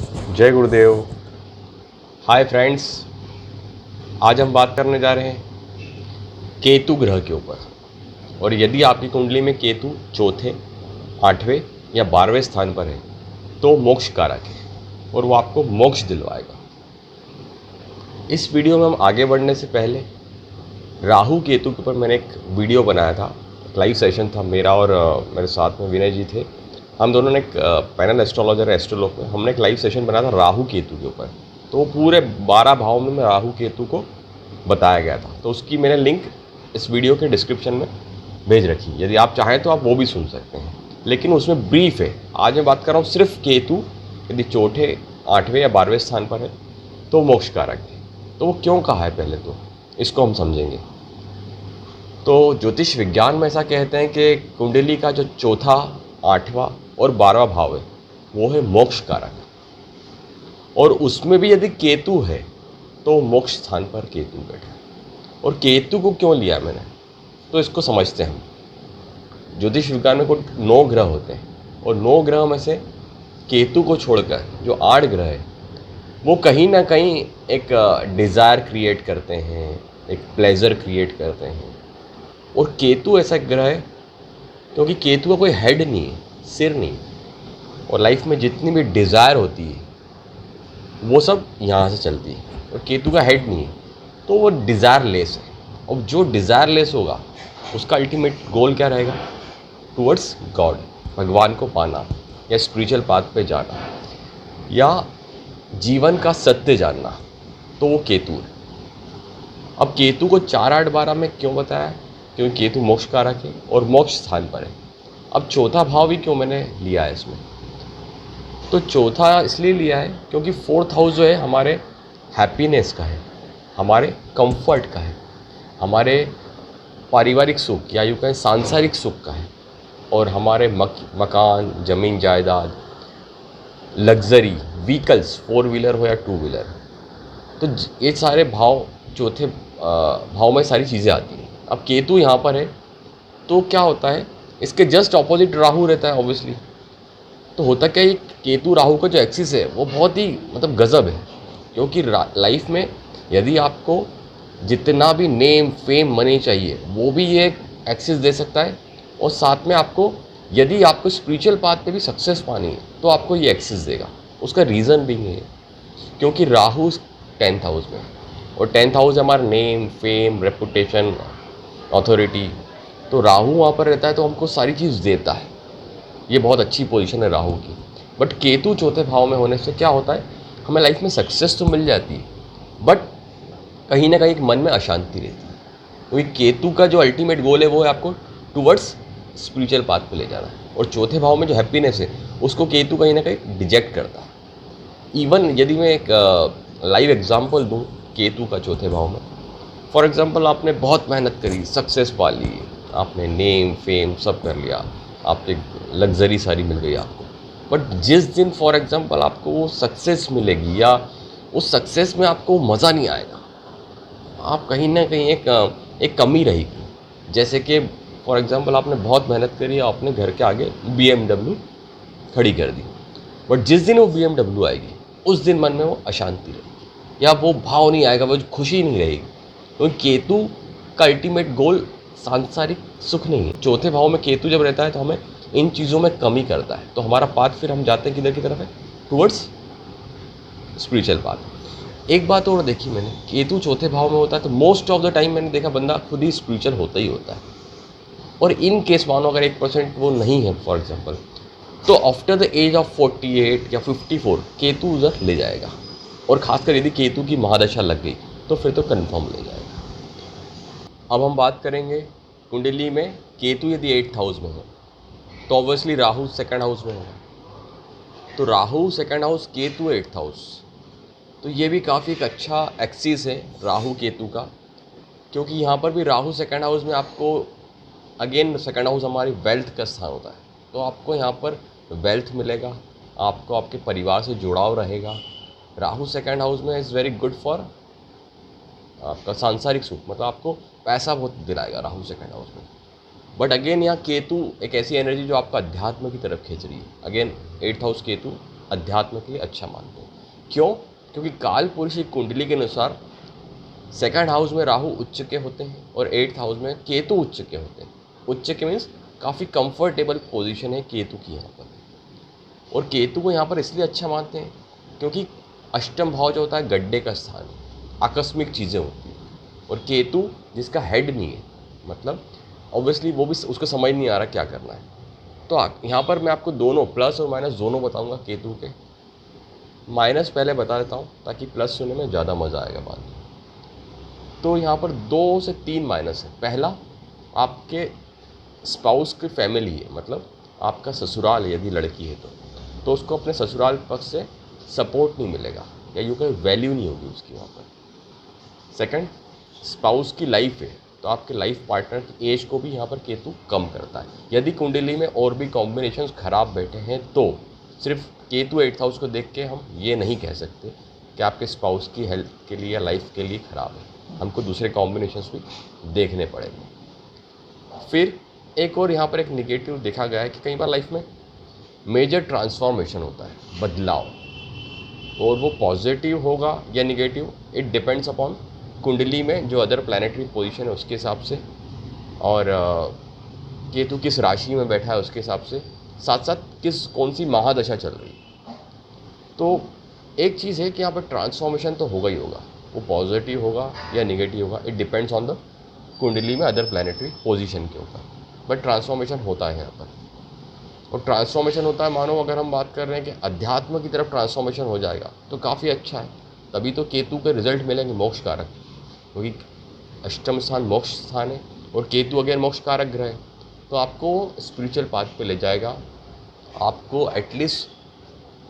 जय गुरुदेव। Hi friends, आज हम बात करने जा रहे हैं केतु ग्रह के ऊपर। और यदि आपकी कुंडली में केतु चौथे, आठवें या 12वें स्थान पर है तो मोक्ष कारक है और वो आपको मोक्ष दिलवाएगा। इस वीडियो में हम आगे बढ़ने से पहले राहु केतु के ऊपर मैंने एक वीडियो बनाया था, एक लाइव सेशन था मेरा और मेरे साथ में विनय जी थे। हम दोनों ने एक पैनल एस्ट्रोलॉजर एस्ट्रोलॉग में हमने एक लाइव सेशन बनाया था राहु केतु के ऊपर। तो वो पूरे 12 भाव में राहु केतु को बताया गया था, तो उसकी मैंने लिंक इस वीडियो के डिस्क्रिप्शन में भेज रखी। यदि आप चाहें तो आप वो भी सुन सकते हैं, लेकिन उसमें ब्रीफ है। आज मैं बात कर रहा हूँ सिर्फ केतु यदि चौथे, आठवें या 12वें स्थान पर है तो मोक्ष कारक है। तो वो क्यों कहा है पहले तो इसको हम समझेंगे। तो ज्योतिष विज्ञान में ऐसा कहते हैं कि कुंडली का जो चौथा, आठवां और 12वां भाव है वो है मोक्ष कारक, और उसमें भी यदि केतु है तो मोक्ष स्थान पर केतु बैठा है। और केतु को क्यों लिया मैंने, तो इसको समझते हैं हम। ज्योतिष विज्ञान में कुल 9 ग्रह होते हैं और 9 ग्रह में से केतु को छोड़कर जो 8 ग्रह है वो कहीं ना कहीं एक डिज़ायर क्रिएट करते हैं, एक प्लेजर क्रिएट करते हैं। और केतु ऐसा ग्रह है क्योंकि केतु का कोई हेड नहीं है, सिर नहीं, और लाइफ में जितनी भी डिज़ायर होती है वो सब यहाँ से चलती है। और केतु का हेड नहीं है तो वो डिज़ायर लेस है। और जो डिज़ायर लेस होगा उसका अल्टीमेट गोल क्या रहेगा? टूवर्ड्स गॉड, भगवान को पाना या स्पिरिचुअल पाथ पे जाना या जीवन का सत्य जानना, तो वो केतु है। अब केतु को 4, 8, 12 में क्यों बताया? क्योंकि केतु मोक्ष कारक है और मोक्ष स्थान पर है। अब चौथा भाव भी क्यों मैंने लिया है इसमें, तो चौथा इसलिए लिया है क्योंकि 4th हाउस जो है हमारे हैप्पीनेस का है, हमारे कंफर्ट का है, हमारे पारिवारिक सुख या यूँ कहें सांसारिक सुख का है, और हमारे मकान, ज़मीन जायदाद, लग्जरी व्हीकल्स, 4 व्हीलर हो या 2 व्हीलर, तो ये सारे भाव चौथे भाव में सारी चीज़ें आती हैं। अब केतु यहाँ पर है तो क्या होता है, इसके जस्ट ऑपोजिट राहु रहता है ऑब्वियसली। तो होता क्या है, केतु राहु का जो एक्सिस है वो बहुत ही मतलब गज़ब है। क्योंकि लाइफ में यदि आपको जितना भी नेम, फेम, मनी चाहिए वो भी ये एक्सिस दे सकता है। और साथ में आपको यदि आपको स्पिरिचुअल पाथ पे भी सक्सेस पानी है तो आपको ये एक्सिस देगा। उसका रीज़न भी है क्योंकि राहु 10th हाउस में, और 10th हाउस हमारा नेम, फेम, रेपुटेशन, अथॉरिटी। तो राहु वहाँ पर रहता है तो हमको सारी चीज़ देता है। ये बहुत अच्छी पोजीशन है राहु की। बट केतु चौथे भाव में होने से क्या होता है, हमें लाइफ में सक्सेस तो मिल जाती है बट कहीं ना कहीं एक मन में अशांति रहती है। क्योंकि केतु का जो अल्टीमेट गोल है वो है आपको टूवर्ड्स स्पिरिचुअल पाथ पे ले जाना। और चौथे भाव में जो हैप्पीनेस है उसको केतु कहीं ना कहीं डिजेक्ट करता है। इवन यदि मैं एक लाइव एग्जांपल दूं केतु का चौथे भाव में, फॉर एग्जांपल आपने बहुत मेहनत करी, सक्सेस पा ली, आपने नेम, फेम सब कर लिया, आपके लग्जरी सारी मिल गई आपको। बट जिस दिन फॉर एग्जांपल आपको वो सक्सेस मिलेगी या उस सक्सेस में आपको मज़ा नहीं आएगा, आप कहीं ना कहीं एक कमी रहेगी। जैसे कि फॉर एग्जांपल आपने बहुत मेहनत करी, आपने घर के आगे BMW खड़ी कर दी, बट जिस दिन वो BMW आएगी उस दिन मन में वो अशांति रहेगी या वो भाव नहीं आएगा, वो खुशी नहीं रहेगी। क्योंकि केतु का अल्टीमेट गोल सांसारिक सुख नहीं है। चौथे भाव में केतु जब रहता है तो हमें इन चीज़ों में कमी करता है। तो हमारा पाथ फिर हम जाते हैं किधर की तरफ है? Towards spiritual path. एक बात और देखी मैंने, केतु चौथे भाव में होता है तो मोस्ट ऑफ द टाइम मैंने देखा बंदा खुद ही स्पिरिचुअल होता ही होता है। और इन केस मानो अगर 1% वो नहीं है फॉर एग्जाम्पल, तो आफ्टर द एज ऑफ 48 या 54 केतु उधर ले जाएगा। और खासकर यदि केतु की महादशा लग गई तो फिर तो कन्फर्म ले जाएगा। अब हम बात करेंगे कुंडली में केतु यदि 8th हाउस में है तो ऑब्वियसली राहु 2nd हाउस में होगा। तो Rahu 2nd house, Ketu 8th house, तो ये भी काफ़ी एक अच्छा एक्सिस है राहु केतु का। क्योंकि यहाँ पर भी राहु 2nd हाउस में आपको अगेन 2nd हाउस हमारी वेल्थ का स्थान होता है, तो आपको यहाँ पर वेल्थ मिलेगा, आपको आपके परिवार से जुड़ाव रहेगा। राहु 2nd हाउस में इज़ वेरी गुड फॉर आपका सांसारिक सुख, मतलब आपको पैसा बहुत दिलाएगा राहु 2nd हाउस में। बट अगेन यहाँ केतु एक ऐसी एनर्जी जो आपका अध्यात्म की तरफ खींच रही है। अगेन 8th हाउस केतु अध्यात्म के लिए अच्छा मानते हैं। क्यों? क्योंकि काल पुरुष की कुंडली के अनुसार सेकंड हाउस में राहु उच्च के होते हैं और 8th हाउस में केतु उच्च के होते हैं। उच्च के मीन्स काफ़ी कंफर्टेबल पोजीशन है केतु की यहाँ पर। और केतु को यहाँ पर इसलिए अच्छा मानते हैं क्योंकि अष्टम भाव जो होता है गड्ढे का स्थान है, आकस्मिक चीज़ें होती हैं। और केतु जिसका हेड नहीं है, मतलब ऑब्वियसली वो भी उसको समझ नहीं आ रहा क्या करना है। तो यहाँ पर मैं आपको दोनों प्लस और माइनस दोनों बताऊँगा केतु के। माइनस पहले बता देता हूँ ताकि प्लस सुनने में ज़्यादा मज़ा आएगा बाद में। तो यहाँ पर 2 से 3 माइनस है। पहला, आपके स्पाउस की फैमिली है, मतलब आपका ससुराल है, यदि लड़की है तो उसको अपने ससुराल पक्ष से सपोर्ट नहीं मिलेगा या यूँ कहीं वैल्यू नहीं होगी उसकी वहाँ पर। सेकंड, स्पाउस की लाइफ है, तो आपके लाइफ पार्टनर की एज को भी यहाँ पर केतु कम करता है। यदि कुंडली में और भी कॉम्बिनेशंस खराब बैठे हैं तो सिर्फ केतु 8th हाउस को देख के हम ये नहीं कह सकते कि आपके स्पाउस की हेल्थ के लिए या लाइफ के लिए ख़राब है। हमको दूसरे कॉम्बिनेशंस भी देखने पड़ेंगे। फिर एक और यहाँ पर एक निगेटिव देखा गया है कि कई बार लाइफ में मेजर ट्रांसफॉर्मेशन होता है, बदलाव, और वो पॉजिटिव होगा या निगेटिव, इट डिपेंड्स अपॉन कुंडली में जो अदर प्लानिटरी पोजीशन है उसके हिसाब से, और केतु किस राशि में बैठा है उसके हिसाब से, साथ साथ कौन सी महादशा चल रही है। तो एक चीज़ है कि यहाँ पर ट्रांसफॉर्मेशन तो होगा ही होगा, वो पॉजिटिव होगा या निगेटिव होगा, इट डिपेंड्स ऑन द कुंडली में अदर प्लानिटरी पोजीशन के ऊपर, बट ट्रांसफॉर्मेशन होता है यहाँ पर। और ट्रांसफॉर्मेशन होता है, मानो अगर हम बात कर रहे हैं कि अध्यात्म की तरफ ट्रांसफॉर्मेशन हो जाएगा तो काफ़ी अच्छा है। तभी तो केतु के रिजल्ट मिलेंगे मोक्ष कारक, क्योंकि अष्टम स्थान मोक्ष स्थान है और केतु अगेन मोक्ष कारक ग्रह है। तो आपको स्पिरिचुअल पाथ पे ले जाएगा। आपको एटलीस्ट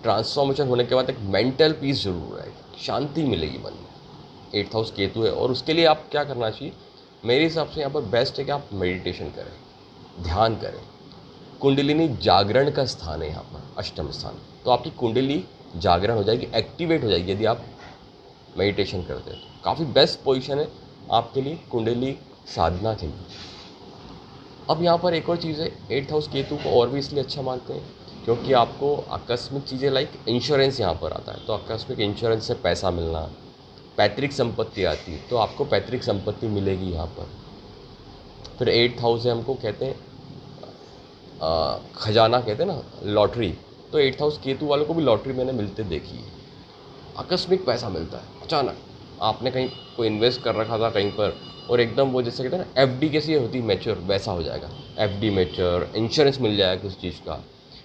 ट्रांसफॉर्मेशन होने के बाद एक मेंटल पीस जरूर रहेगी, शांति मिलेगी मन में। 8th हाउस केतु है और उसके लिए आप क्या करना चाहिए, मेरे हिसाब से यहाँ पर बेस्ट है कि आप मेडिटेशन करें, ध्यान करें। कुंडलिनी जागरण का स्थान है यहाँ पर, अष्टम स्थान, तो आपकी कुंडली जागरण हो जाएगी, एक्टिवेट हो जाएगी यदि आप मेडिटेशन करते हैं। तो काफ़ी बेस्ट पोजीशन है आपके लिए कुंडली साधना के लिए। अब यहाँ पर एक और चीज़ है, 8th हाउस केतु को और भी इसलिए अच्छा मानते हैं क्योंकि आपको आकस्मिक चीज़ें लाइक इंश्योरेंस यहाँ पर आता है, तो आकस्मिक इंश्योरेंस से पैसा मिलना, पैतृक संपत्ति आती है तो आपको पैतृक संपत्ति मिलेगी यहाँ पर। फिर 8th हाउस है, हमको कहते हैं खजाना कहते हैं ना, लॉटरी, तो 8th हाउस केतु वालों को भी लॉटरी मैंने मिलते देखी है। आकस्मिक पैसा मिलता है अचानक, आपने कहीं कोई इन्वेस्ट कर रखा था कहीं पर और एकदम वो जैसे कहते हैं ना एफडी कैसी होती है मैच्योर, वैसा हो जाएगा, एफडी मैच्योर, इंश्योरेंस मिल जाएगा किसी चीज़ का,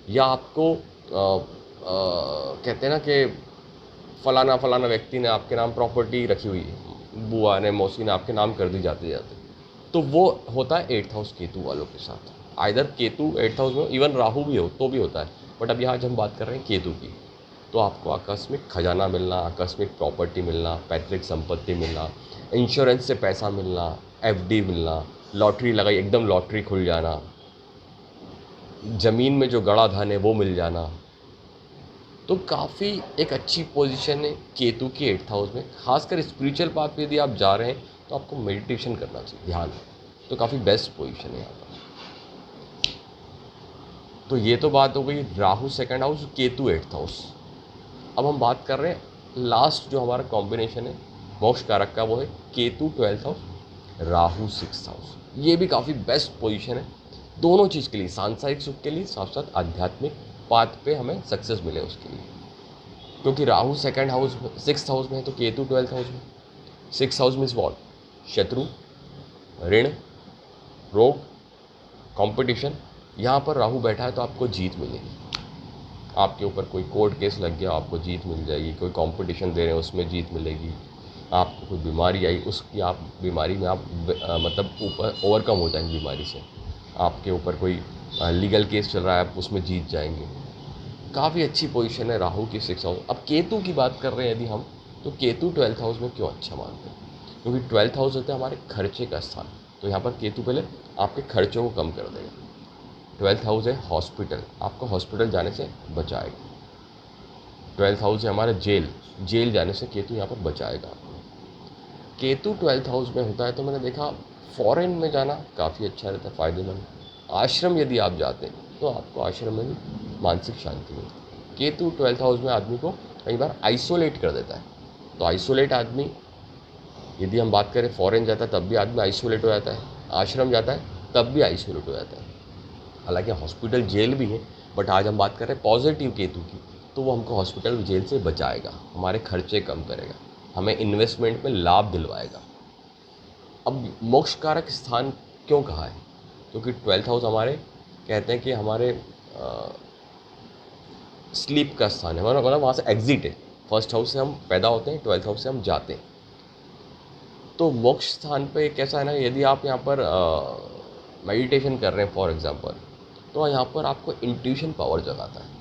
या आपको कहते हैं ना कि फलाना फलाना व्यक्ति ने आपके नाम प्रॉपर्टी रखी हुई है, बुआ ने मौसी ने आपके नाम कर दी जाते जाते, तो वो होता है 8th हाउस केतु वालों के साथ। आइदर केतु 8th हाउस में, इवन राहु भी हो तो भी होता है, बट अब यहाँ हम बात कर रहे हैं केतु की। तो आपको आकस्मिक खजाना मिलना, आकस्मिक प्रॉपर्टी मिलना, पैतृक संपत्ति मिलना, इंश्योरेंस से पैसा मिलना, एफडी मिलना, लॉटरी लगाई एकदम लॉटरी खुल जाना, ज़मीन में जो गड़ा धन है वो मिल जाना, तो काफ़ी एक अच्छी पोजीशन है केतु की 8th हाउस में। खासकर स्पिरिचुअल पाथ पे यदि आप जा रहे हैं तो आपको मेडिटेशन करना चाहिए, ध्यान, तो काफ़ी बेस्ट पोजीशन है यहाँ पर। तो ये तो बात हो गई Rahu 2nd house, Ketu 8th house. अब हम बात कर रहे हैं लास्ट जो हमारा कॉम्बिनेशन है मोक्ष कारक का, वो है Ketu 12th house, Rahu 6th house. ये भी काफ़ी बेस्ट पोजीशन है दोनों चीज़ के लिए, सांसारिक सुख के लिए, साथ साथ आध्यात्मिक पाथ पे हमें सक्सेस मिले उसके लिए। क्योंकि Rahu 2nd house 6th house में है तो केतु 12th हाउस में। 6th हाउस मीन्स वॉट, शत्रु, ऋण, रोग, कंपटीशन। यहाँ पर राहु बैठा है तो आपको जीत मिलेगी, आपके ऊपर कोई कोर्ट केस लग गया आपको जीत मिल जाएगी, कोई कंपटीशन दे रहे हैं उसमें जीत मिलेगी, आपको कोई बीमारी आई उसकी आप बीमारी में आप मतलब ऊपर ओवरकम हो जाएंगे बीमारी से, आपके ऊपर कोई लीगल केस चल रहा है आप उसमें जीत जाएंगे। काफ़ी अच्छी पोजीशन है राहु की 6th हाउस। अब केतु की बात कर रहे हैं यदि हम, तो केतु 12th हाउस में क्यों अच्छा मानते हैं, क्योंकि 12th हाउस होता है हमारे खर्चे का स्थान, तो यहाँ पर केतु पहले आपके खर्चों को कम कर देगा। 12th हाउस है हॉस्पिटल, आपको हॉस्पिटल जाने से बचाएगा। 12th हाउस है हमारा जेल जाने से केतु यहाँ पर बचाएगा। केतु 12th हाउस में होता है तो मैंने देखा फॉरेन में जाना काफ़ी अच्छा रहता है, फ़ायदेमंद। आश्रम यदि आप जाते हैं तो आपको आश्रम में भी मानसिक शांति मिलती है। केतु 12th हाउस में आदमी को कई बार आइसोलेट कर देता है। तो आइसोलेट आदमी, यदि हम बात करें फॉरेन जाता है तब भी आदमी आइसोलेट हो जाता है, आश्रम जाता है तब भी आइसोलेट हो जाता है। हालांकि हॉस्पिटल जेल भी है, बट आज हम बात कर रहे हैं पॉजिटिव केतु की, तो वो हमको हॉस्पिटल जेल से बचाएगा, हमारे खर्चे कम करेगा, हमें इन्वेस्टमेंट में लाभ दिलवाएगा। अब मोक्ष कारक स्थान क्यों कहा है? क्योंकि 12th हाउस हमारे, कहते हैं कि हमारे स्लीप का स्थान है, हमारा मतलब वहाँ से एग्जिट है। फर्स्ट हाउस से हम पैदा होते हैं, 12th हाउस से हम जाते हैं। तो मोक्ष स्थान पे कैसा है ना, यदि आप यहाँ पर मेडिटेशन कर रहे हैं फॉर एग्जांपल, तो यहाँ पर आपको इंट्यूशन पावर जगाता है।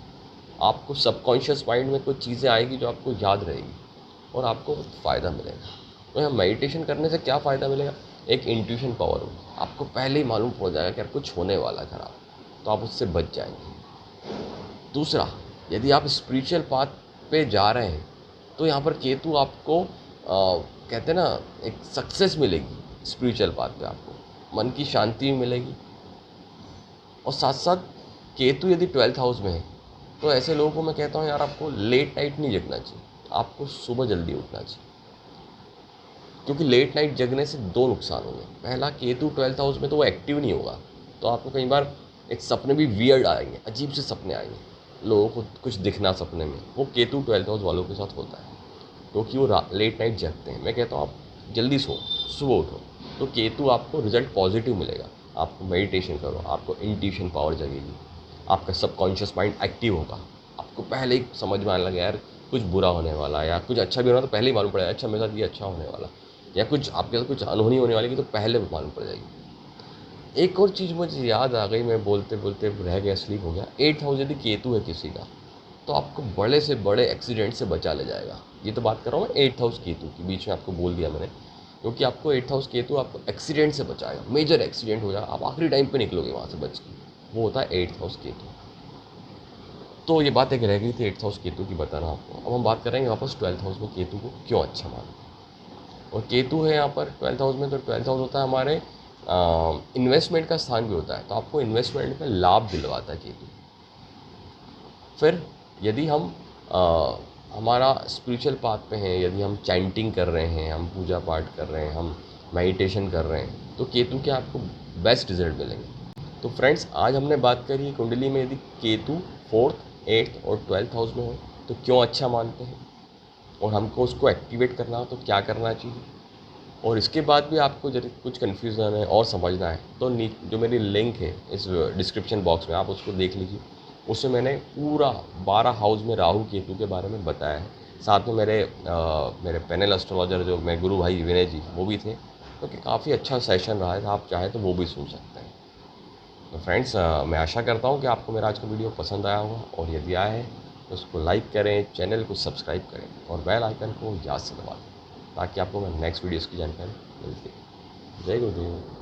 आपको सबकॉन्शियस माइंड में कुछ चीज़ें आएगी जो आपको याद रहेगी और आपको फ़ायदा मिलेगा। तो यहाँ मेडिटेशन करने से क्या फ़ायदा मिलेगा? एक इंट्यूशन पावर होगी, आपको पहले ही मालूम पड़ जाएगा कि यार कुछ होने वाला है खराब, तो आप उससे बच जाएंगे। दूसरा, यदि आप स्पिरिचुअल पाथ पे जा रहे हैं तो यहाँ पर केतु आपको कहते हैं ना, एक सक्सेस मिलेगी स्पिरिचुअल पाथ पे, आपको मन की शांति मिलेगी। और साथ साथ केतु यदि 12th हाउस में है तो ऐसे लोगों को मैं कहता हूँ यार, आपको लेट नाइट नहीं जगना चाहिए, आपको सुबह जल्दी उठना चाहिए। क्योंकि लेट नाइट जगने से दो नुकसान होंगे। पहला, केतु 12th हाउस में तो वो एक्टिव नहीं होगा, तो आपको कई बार एक सपने भी वियर्ड आएंगे, अजीब से सपने आएंगे, लोगों को कुछ दिखना सपने में, वो केतु 12th हाउस वालों के साथ होता है, क्योंकि वो लेट नाइट जगते हैं। मैं कहता हूँ आप जल्दी सो, सुबह उठो, तो केतु आपको रिजल्ट पॉजिटिव मिलेगा। आपको मेडिटेशन करो, आपको इंट्यूशन पावर जगेगी, आपका सबकॉन्शियस माइंड एक्टिव होगा, आपको पहले ही समझ में आने लगे यार कुछ बुरा होने वाला है या कुछ अच्छा भी होना, तो पहले ही मालूम पड़ेगा अच्छा मेरे साथ ये अच्छा होने वाला, या कुछ आपके साथ कुछ अनहोनी होने वाली की तो पहले मालूम पड़ जाएगी। एक और चीज़ मुझे याद आ गई, मैं बोलते बोलते रह गया, स्लीप हो गया। 8th हाउस यदि केतु है किसी का, तो आपको बड़े से बड़े एक्सीडेंट से बचा ले जाएगा। ये तो बात कर रहा हूँ मैं 8th हाउस केतु की, बीच में आपको बोल दिया मैंने, क्योंकि आपको 8th हाउस केतु आपको एक्सीडेंट से बचाएगा, मेजर एक्सीडेंट हो जाए, आप आखिरी टाइम पे निकलोगे वहाँ से बच के, वो होता है 8th हाउस केतु। तो ये बात एक रह गई थी 8th हाउस केतु की बताना आपको। अब हम बात करेंगे वापस 12th हाउस में केतु को क्यों अच्छा माना। और केतु है यहाँ पर 12th हाउस में, तो 12th हाउस होता है हमारे इन्वेस्टमेंट का स्थान भी होता है, तो आपको इन्वेस्टमेंट में लाभ दिलवाता है केतु। फिर यदि हम हमारा स्पिरिचुअल पाथ पे हैं, यदि हम चैंटिंग कर रहे हैं, हम पूजा पाठ कर रहे हैं, हम मेडिटेशन कर रहे हैं, तो केतु के आपको बेस्ट रिजल्ट मिलेंगे। तो फ्रेंड्स, आज हमने बात करी कुंडली में यदि केतु 4th 8th और 12th हाउस में हो तो क्यों अच्छा मानते हैं, और हमको उसको एक्टिवेट करना हो तो क्या करना चाहिए। और इसके बाद भी आपको यदि कुछ कन्फ्यूज़न है और समझना है तो जो मेरी लिंक है इस डिस्क्रिप्शन बॉक्स में, आप उसको देख लीजिए। उसमें मैंने पूरा 12 हाउस में राहु केतु के बारे में बताया है। साथ में मेरे पैनल एस्ट्रोलॉजर जो मेरे गुरु भाई विनय जी, वो भी थे, तो काफ़ी अच्छा सेशन रहा है, आप चाहें तो वो भी सुन सकते हैं। तो फ्रेंड्स, मैं आशा करता हूँ कि आपको मेरा आज का वीडियो पसंद आया होगा, और यदि आया है तो उसको लाइक करें, चैनल को सब्सक्राइब करें और बेल आइकन को याद से दबा दें, ताकि आपको मैं नेक्स्ट वीडियोज़ की जानकारी मिलती है। जय गुरुदेव।